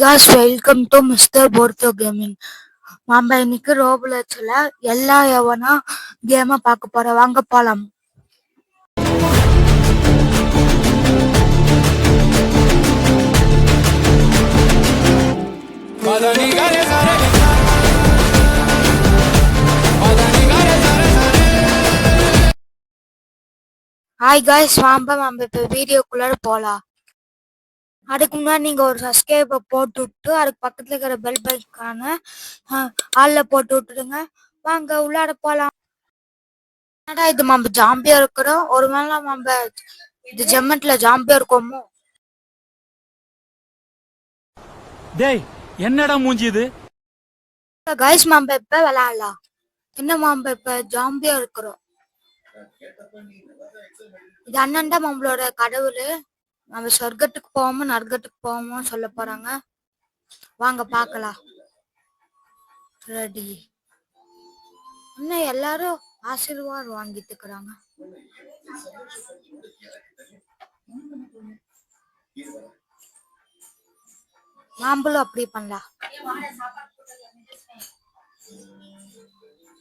guys, welcome to Mr. Bortho Gaming. நம்ம இன்னைக்கு ரோபலட்ஸ்ல எல்லா எவனா கேமை பார்க்க போறோம். வாங்க போலாம். ஹாய் guys, நம்ம இப்போ வீடியோக்குள்ளார போலாம். அதுக்கு முன்னாடி நீங்க ஒரு சப்ஸ்கிரைபை போட்டு விட்டு அதுக்கு பக்கத்துல இருக்கிற பெல் பைக்கான ஆள்ல போட்டு விட்டுடுங்க. வாங்க உள்ளார போலாம். என்னடா இது நம்ம ஜாம்பியா இருக்கிறோம். ஒருவேளை நம்ம இது ஜெம்மட்ல ஜாம்பியா இருக்கோமோ? டேய் என்னடா மூஞ்சி இது? கைஸ் நம்ம இப்ப விளையாடலாம். என்ன நம்ம இப்ப ஜாம்பியா இருக்கிறோம். இது அண்ணன்டா நம்மளோட கடவுள். நம்ம சொர்க்கத்துக்கு போவோமோ நரகத்துக்கு போவோமோ சொல்ல போறாங்க. வாங்க பார்க்கலாம். ரெடி. இன்னும் எல்லாரும் ஆசீர்வாதம் வாங்கிட்டு இருக்கிறாங்க. மாம்பழம் அப்படி பண்ணலாம்.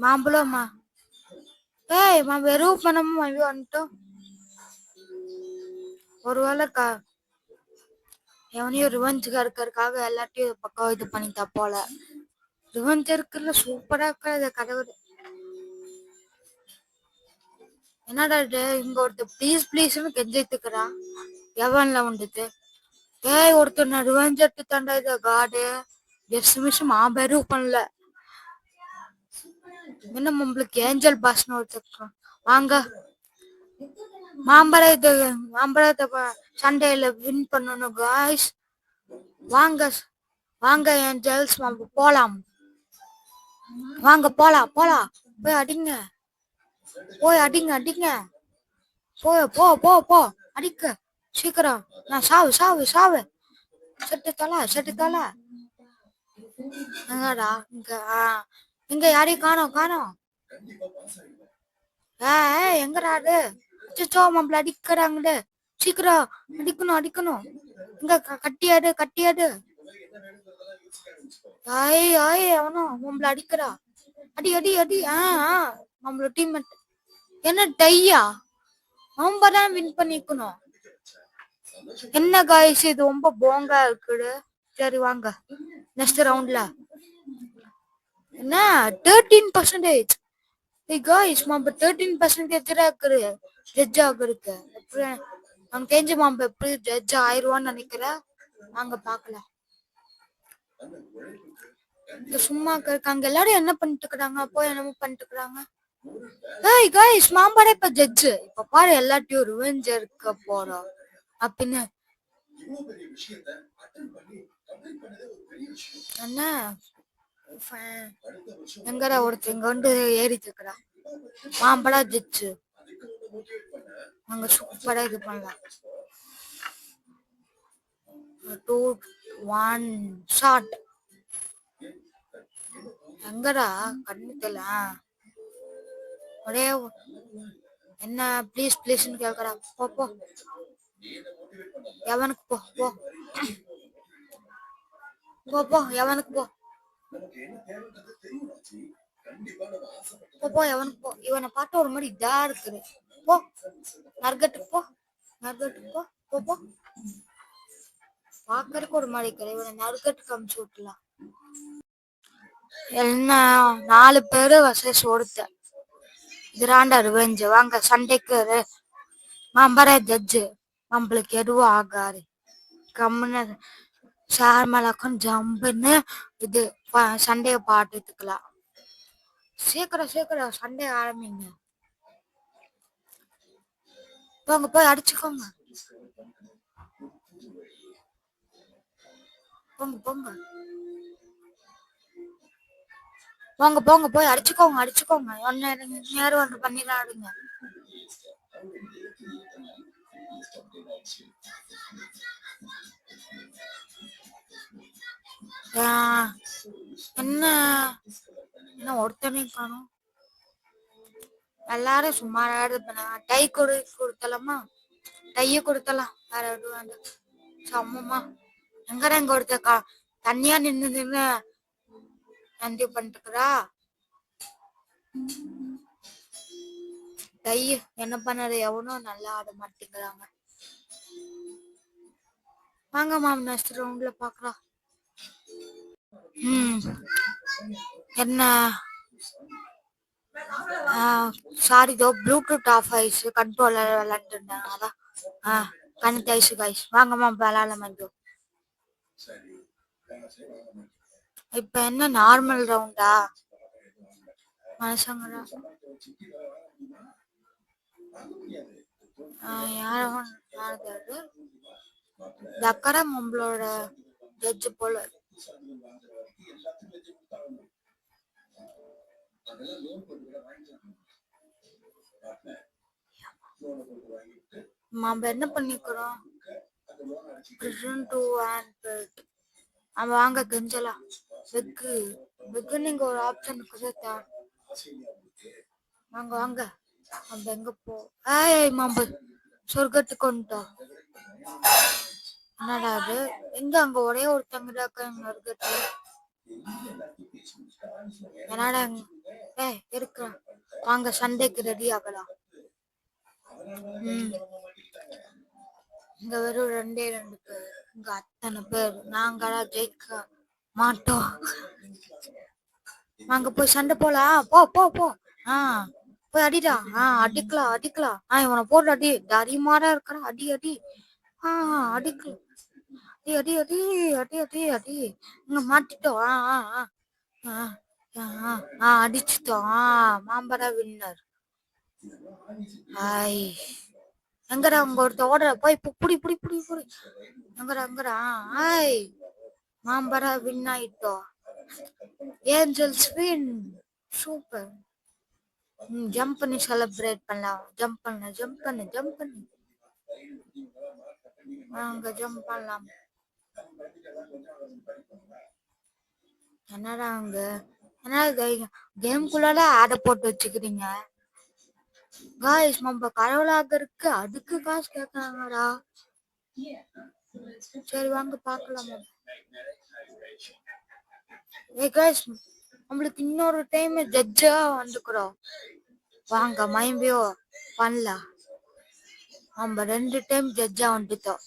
மாம்பழமா ஏய் வெறும் பணமும் வாங்கி வந்துட்டோம். ஒருவேளை எவனையும் ரிவெஞ்சுக்கு இருக்கிறதுக்காக எல்லாத்தையும் பக்கம் இது பண்ணிட்டா போல. ரிவெஞ்ச் இருக்குல்ல, சூப்பரா இருக்கிற கடவுள். என்னடா இது இங்க ஒருத்தர் ப்ளீஸ் ப்ளீஸ்னு கெஞ்சிட்டுக்கிறா. எவன்ல வந்துட்டு ஏய் ஒருத்தர் ரிவெஞ்ச் எடுத்து தாண்டா இது காடு எஸ் மிஷம் மாபெரும் பண்ணல. என்ன நம்மளுக்கு ஏஞ்சல் பாஸ்னு ஒருத்தர். வாங்க மாம்பழத்தை சண்டையில வின் பண்ணணும் காய்ஸ். வாங்க வாங்க ஏஞ்சல்ஸ் போலாம். வாங்க போலாம் போய் அடிங்க அடிங்க போ போ போ அடிக்க சீக்கிரம். நான் சாவு செட்டு தலை எங்கடா இங்க யாரையும் காணோம். எங்கடா அது? அச்சோ நம்மள அடிக்கிறாங்கடு. சீக்கிரம் அடிக்கணும். இங்க கட்டியாடு. அவனும் நம்மள அடிக்கிறா. அடி. நம்மள டீம் என்ன டையா? நம்ம தான் வின் பண்ணிக்கணும். என்ன காய்ஸ் இது ரொம்ப போங்கா இருக்குது. சரி வாங்க நெக்ஸ்ட் ரவுண்ட்ல. என்ன 13%? காய்ஸ் நம்ம 13% இருக்குது ஜட்ஜ் ஆகுறதுக்கு. அவங்க தெரிஞ்சு நம்ம எப்படி ஜட்ஜ் ஆயிடுவான்னு நினைக்கிறேன். வாங்க பாக்கலாம். சும்மா இருக்காங்க எல்லாரும். என்ன பண்ணிட்டு இருக்கிறாங்க? என்னமோ பண்ணிட்டு இருக்கிறாங்க. ஏய் காய்ஸ் மாம்பழ இப்ப ஜட்ஜ். இப்ப பாரு எல்லாத்தையும் ரிவெஞ்ச் இருக்க போறோம் அப்படின்னு. என்ன எங்கடா ஒருத்தர் இங்க வந்து ஏறிட்டு இருக்கிறா. மாம்பழ ஜட்ஜு அங்க சூப்பரா இது பண்ணலாம். 2 1 ஷாட். எங்கடா கண்ணுல ஒரே என்ன ப்ளீஸ்ன்னு கேக்குறா. போ எவனுக்கு போ எவனுக்கு போ எவனுக்கு போ. இவனை பார்த்து ஒரு மாதிரி இதா இருக்குது. போ நரகத்துக்கு போ பாக்குறதுக்கு ஒரு மாதிரி இருக்கிற. இவனை நரகத்துக்கு அமுச்சு விட்டுலாம். என்ன 4 பேரு வசஸ் ஒருத்த. கிராண்டா ரிவெஞ்ச். வாங்க சண்டைக்கு. மாம்பர ஜட்ஜு நம்மளுக்கு எதுவும் ஆகாது. கம்முன்னு ஷேர் மேலக்கும் ஜம்புன்னு இது சண்டைய பாட்டுக்கலாம். சீக்கிரம் சண்டைய ஆரம்பிங்க. போய் அடிச்சுக்கோங்க. போங்க போய் அடிச்சுக்கோங்க. நேரம் ஒன்று பண்ணிடாடுங்க. என்ன ஒருத்தனையும் காணும். எல்லாரும் சும்மாரா டை கொடுத்தலாமா? டைய கொடுத்தலாம். வேற எதுவும் வேண்டாம். சம்மமா எங்கடா இங்க ஒருத்த தனியா நின்னு நன்றி பண்ணிட்டுக்கிறா. டை என்ன பண்ணது, எவனும் நல்லா ஆட மாட்டேங்கிறாங்க. வாங்க மாம் நெக்ஸ்ட் ரவுண்ட்ல பாக்கலாம். என்ன சாரி தோ ப்ளூடூத் ஆஃப் ஆயிடுச்சு, கண்ட்ரோலர் விளையாண்டு இருந்தேன் அதான் கனெக்ட் ஆயிடுச்சு கைஸ். வாங்க மாம் விளையாடலாம். இது இப்ப என்ன நார்மல் ரவுண்டா மனுஷங்களா? யாரும் தக்கரம் நம்மளோட ஜட்ஜு போல. நம்ம என்ன பண்ணிக்கிறோம், அவன் வாங்க கெஞ்சலாம். வெக்கு நீங்க ஒரு ஆப்ஷன் இருக்குதா? வாங்க வாங்க. நம்ம எங்க போ மாம்பு சொர்க்கத்துக்கு வந்துட்டோம். என்னடா அது, எங்க அங்க ஒரே ஒருத்தங்க சொர்க்கத்துல. என்னடா இருக்கிற, வாங்க சண்டைக்கு ரெடி ஆகலாம். இங்க வெறும் 2 பேர், இங்க அத்தனை பேர். நாங்களா ஜெயிக்க மாட்டோம். வாங்க போய் சண்டை போலாம். போ போ போ. போய் அடிடா. அடிக்கலாம். இவனை போட்டு அடி. தரிமாரா இருக்கிற அடி அடி. அடிக்கலாம். அடி அடி அடி அடி அடி. இங்க மாட்டிட்டோம். அடிச்சிட்டோம். மாம்பரா வின்னர். எங்கடா உங்க ஒருத்த ஓடுற, போய் புடி புடி புடி புடி. எங்கடா மாம்பரா வின் ஆயிட்டோம். Angels win. சூப்பர். ஜம்ப் பண்ணி செலிப்ரேட் பண்ணலாம். ஜம்ப் பண்ணு. அங்க ஜம்ப் பண்ணலாம். என்னடா அங்க என்ன கேம்குள்ளால ஆட போட்டு வச்சுக்கிறீங்க காய்ஸ். நம்ம கடவுளாக இருக்கு, அதுக்கு காசு கேட்கறாங்கடா. சரி வாங்க பாக்கலாம். காய்ஸ் நம்மளுக்கு இன்னொரு டைம் ஜட்ஜா வந்துக்கிறோம். வாங்க மைம்பியோ பண்ணலாம். நம்ம 2 டைம் ஜட்ஜா வந்துட்டோம்.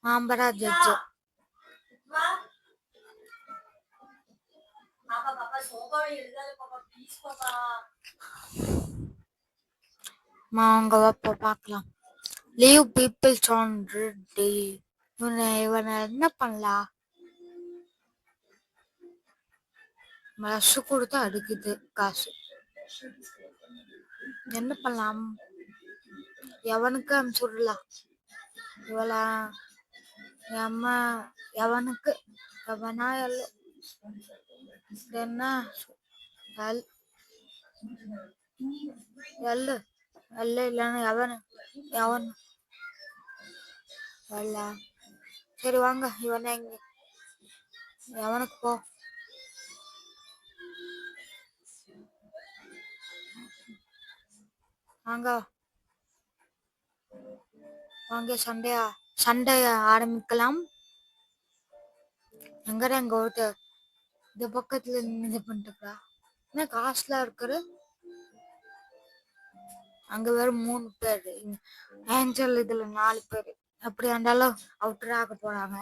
மாம்பரா ஜட்ஜு. வாங்க பாக்கலாம். Leave peoples on day. இவனை என்ன பண்ணலாம், மசு கொடுத்து அடுக்குது காசு. என்ன பண்ணலாம், எவனுக்கு அனுப்பிச்சுடலாம். இவளா அம்மா எவனுக்கு எவனா என்ன இல்லைன்னா எவன் சரி வாங்க இவனை எவனுக்கு போ. வாங்க சண்டைய ஆரம்பிக்கலாம். எங்கடா எங்க ஒருத்தர் இந்த பக்கத்துல இது பண்ணிட்டுக்கா. என்ன காசுலாம் இருக்கிற அங்க வேற 3 பேர். ஏஞ்சல் இதுல 4 பேர். அப்படி இருந்தாலும் அவுட்டர் ஆக போறாங்க.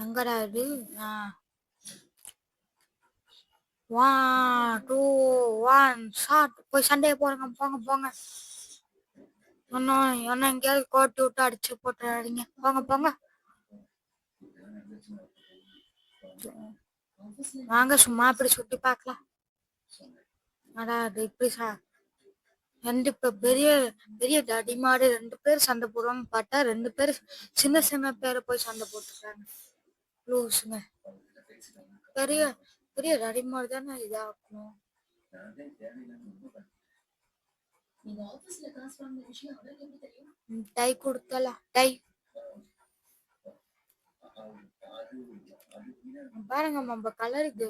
அங்கடா இது 1 2 1 ஷாட். போய் சண்டைய போங்க போங்க. இன்னும் எங்கேயாவது கோட்டு விட்டு அடிச்சு போட்டுறாதீங்க. போங்க வாங்க சும்மா அப்படி சுட்டி பார்க்கலாம். இப்படி 2 பெரிய பெரிய தடிமாடு 2 பேர் சண்டை போடுவாங்க பார்த்தா 2 பேர் சின்ன பேரை போய் சண்டை போட்டுக்கிறாங்க. லூசுங்க. பெரிய பெரிய தடிமாடு தானே இதாகணும். டை கொடுத்தலாம். டை பாருங்க நம்ம கலர் இது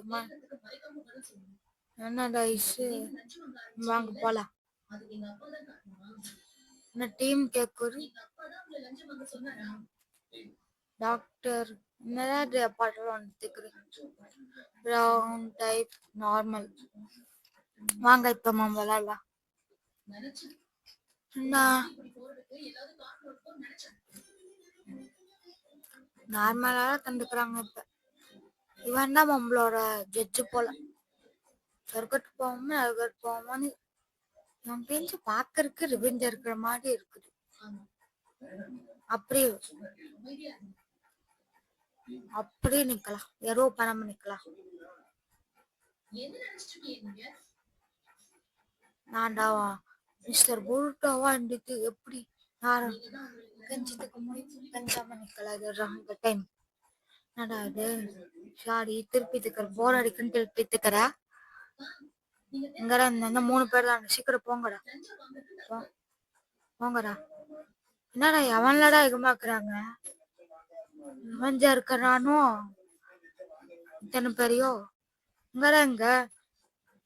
என்னடா ஐஸு வாங்க போலாம். என்ன டீம் கேட்குறி டாக்டர் என்னடா பாட்டு வந்துக்கிறேன். Brown type normal. வாங்க இப்ப மாம் விளாடலாம். என்ன நார்மலா கண்டுக்கிறாங்க இப்ப. இவன் தான் நம்மளோட ஜட்ஜு போல. சொர்க்கத்து போவோமா அழுகட்டு போவோமான்னு இவன் பேஞ்சு பாக்கறதுக்கு ரிவெஞ்சா இருக்கிற மாதிரி இருக்குது. அப்படியே அப்படியே நிக்கலாம். எரோ பண்ணாம நிக்கலாம். நான்டாவா மிஸ்டர் புருட்டாவா இருந்துட்டு எப்படி யாரும் கஞ்சித்துக்கு முடியும் கஞ்சாம நிக்கலாம். இது ராங்க டைம். என்னடா இது சாரி திருப்பி திக்கிற போர் அடிக்குன்னு திருப்பி திக்கிற. இங்கடா இந்த 3 பேர் தான். சீக்கிரம் போங்கடா போங்கடா. என்னடா எவன்லடா எகமாக்குறாங்க. இவஞ்சா இருக்கிறானோ இத்தனை பேரையோ. இங்கடா இங்க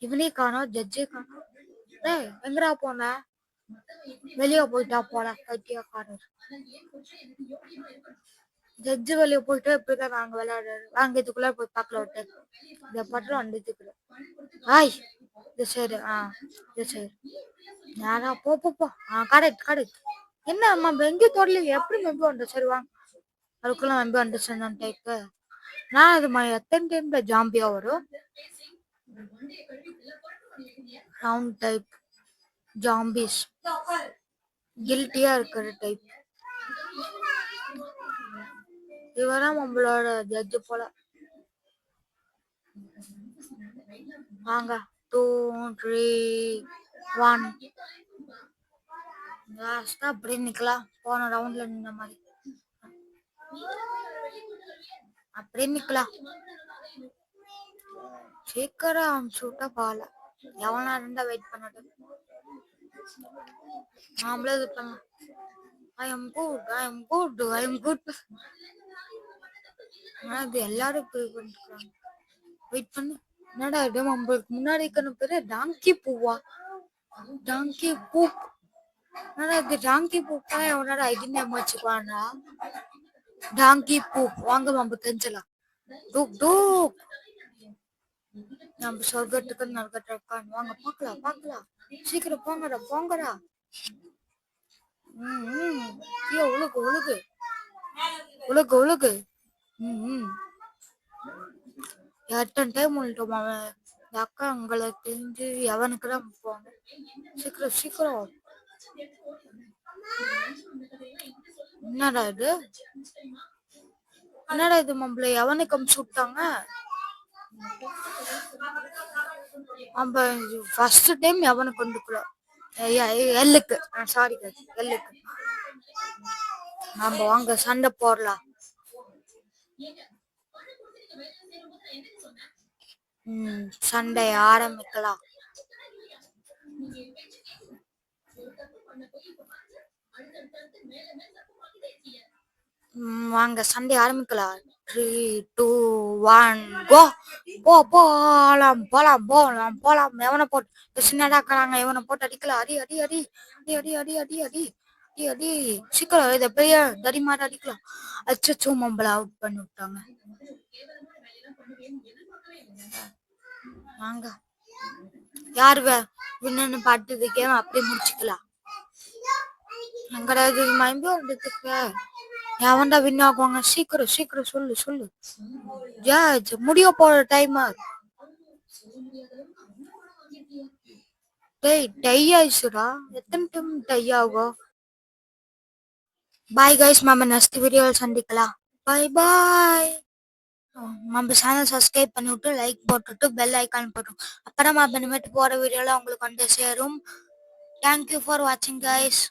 இவனே காணோம் ஜட்ஜே காணோம். டேய் எங்கடா போன? வெளியே போயிட்டா போல பைத்தியக்காரர். ஜட்ஜு வெளியே போயிட்டு இப்படிதான் நாங்க விளையாடுறோம். வாங்க இதுக்குள்ள போய் பார்க்கல விட்டு இந்த பட்டம் வந்துட்டுக்குற. ஆய் இது சரி இது சரி யாரா போ கரெக்ட் கரெக்ட். என்ன அம்மா வெங்கி தொடல எப்படி வெம்பு வந்து சரி வாங்க அதுக்குள்ள வெம்பு வந்துச்சுன்னு டைப்பு. நான் இது எத்தனை டைம்ல ஜாம்பியா வரும். ரவுண்ட் டைப் ஜாம்பிஸ் கில்ட்டியா இருக்கிற டைப். இவரான் நம்மளோட ஜட்ஜு போல. வாங்க 2 3 1 லாஸ்டா அப்படி நிக்கலாம். போன ரவுண்ட்ல நின்ன மாதிரி அப்படியே நிக்கலாம். சீக்கிரம் சூட்டா பால எவனா இருந்தா வெயிட் பண்ணது. நாமளே இது பண்ணலாம். I am good. அது எல்லாரும் பண்ணிக்கிறாங்க. வெயிட் பண்ணு. என்னடா இது நம்மளுக்கு முன்னாடி இருக்கிற பேரு டாங்கி பூவா? டாங்கி பூ. என்னடா இது டாங்கி பூப்பா எவனோட ஐடி நேம் வச்சுக்குவானா? டாங்கி பூ. வாங்க நம்ம தெரிஞ்சலாம். டூக் நம்ம சொர்க்கத்துக்கு நரகத்துக்கு வாங்க பார்க்கலாம். சீக்கிரம் போங்கடா. உழுகு. எத்தனை டைம் உள்ட்டோம் அவன். அக்கா உங்களை தெரிஞ்சு எவனுக்குதான் போவாங்க. சீக்கிரம். என்னடா இது நம்மள எவனுக்கு அமுச்சு விட்டாங்க. நம்ம ஃபர்ஸ்ட் டைம் எவனுக்கு கொண்டுக்குள்ள எல்லுக்கு சாரி எல்லுக்கு நம்ம வாங்க சண்டை போடலாம். சண்டை ஆரம்பிக்கலாம். வாங்க சண்டை ஆரம்பிக்கலாம். 3 2 1 கோ. போலாம். எவனை போட்டு சின்னடாக்குறாங்க. இவனை போட்டு அடிக்கலாம். அடி. சீக்கிரம் இதை பெரிய தடிமாரி அடிக்கலாம். அச்சோ மம்பளை அவுட் பண்ணி விட்டாங்க. வாங்க யாரு வின்னு பாட்டுக்கே அப்படியே முடிச்சுக்கலாம். எங்கடாது மயம்பு வந்துட்டு எவன்டா வின் ஆகுவாங்க. சீக்கிரம் சொல்லு. ஜட்ஜ் முடிய போற டைம். டை ஆயிடுச்சுடா. எத்தனை டைம் டை ஆகும். பாய் கைஸ், நம்ம நெக்ஸ்ட் வீடியோவில் சந்திக்கலாம். பாய். நம்ம சேனல் சப்ஸ்கிரைப் பண்ணிவிட்டு லைக் போட்டுட்டு பெல் ஐக்கான் போட்டோம். அப்புறமா அப்புறமேட்டு போற வீடியோல உங்களுக்கு வந்து சேரும். தேங்க்யூ ஃபார் வாட்சிங் கைஸ்.